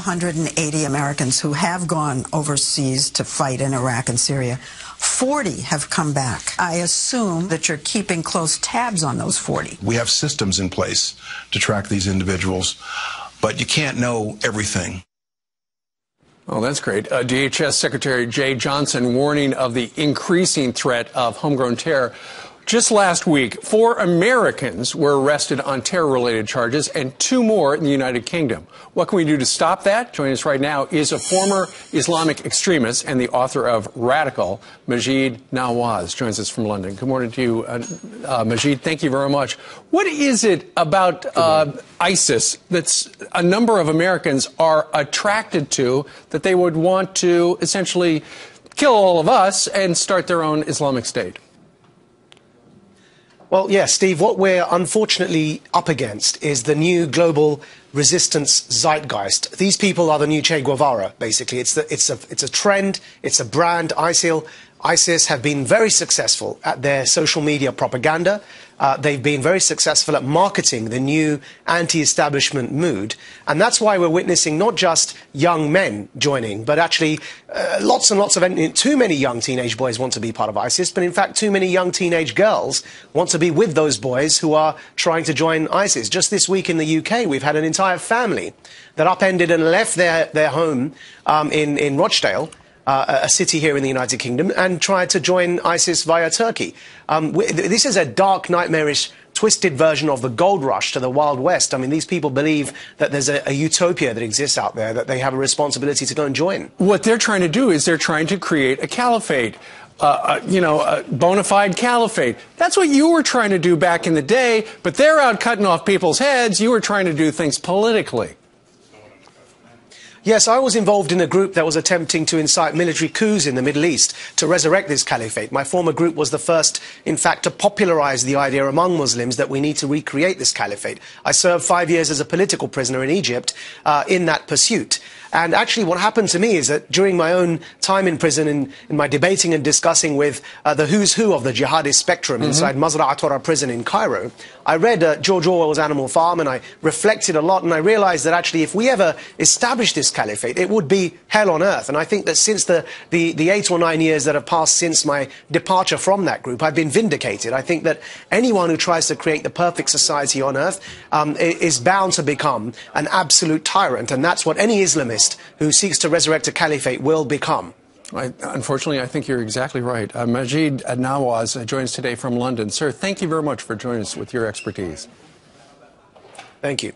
180 Americans who have gone overseas to fight in Iraq and Syria. 40 have come back. I assume that you're keeping close tabs on those 40. We have systems in place to track these individuals, but you can't know everything. Oh, that's great. DHS Secretary Jay Johnson warning of the increasing threat of homegrown terror. Just last week, 4 Americans were arrested on terror-related charges and 2 more in the United Kingdom. What can we do to stop that? Joining us right now is a former Islamic extremist and the author of Radical, Maajid Nawaz, joins us from London. Good morning to you, Maajid. Thank you very much. What is it about ISIS that a number of Americans are attracted to that they would want to essentially kill all of us and start their own Islamic State? Well, yeah, Steve, what we're unfortunately up against is the new global resistance zeitgeist. These people are the new Che Guevara, basically. It's a trend, it's a brand. ISIS have been very successful at their social media propaganda. They've been very successful at marketing the new anti-establishment mood. And that's why we're witnessing not just young men joining, but actually lots and lots of, too many young teenage boys want to be part of ISIS, but in fact too many young teenage girls want to be with those boys who are trying to join ISIS. Just this week in the UK, we've had an entire family that upended and left their home in Rochdale, a city here in the United Kingdom, and tried to join ISIS via Turkey. This is a dark, nightmarish, twisted version of the gold rush to the Wild West. I mean, these people believe that there's a utopia that exists out there that they have a responsibility to go and join. What they're trying to do is they're trying to create a caliphate. A bona fide caliphate. That's what you were trying to do back in the day, but they're out cutting off people's heads. You were trying to do things politically. Yes, I was involved in a group that was attempting to incite military coups in the Middle East to resurrect this caliphate. My former group was the first, in fact, to popularize the idea among Muslims that we need to recreate this caliphate. I served 5 years as a political prisoner in Egypt in that pursuit. And actually what happened to me is that during my own time in prison, in my debating and discussing with the who's who of the jihadist spectrum inside Mazra'at Tora prison in Cairo, I read George Orwell's Animal Farm, and I reflected a lot, and I realized that actually if we ever establish this caliphate, it would be hell on earth. And I think that since the 8 or 9 years that have passed since my departure from that group, I've been vindicated. I think that anyone who tries to create the perfect society on earth is bound to become an absolute tyrant, and that's what any Islamist who seeks to resurrect a caliphate will become. Unfortunately, I think you're exactly right. Maajid Nawaz joins us today from London. Sir, thank you very much for joining us with your expertise. Thank you.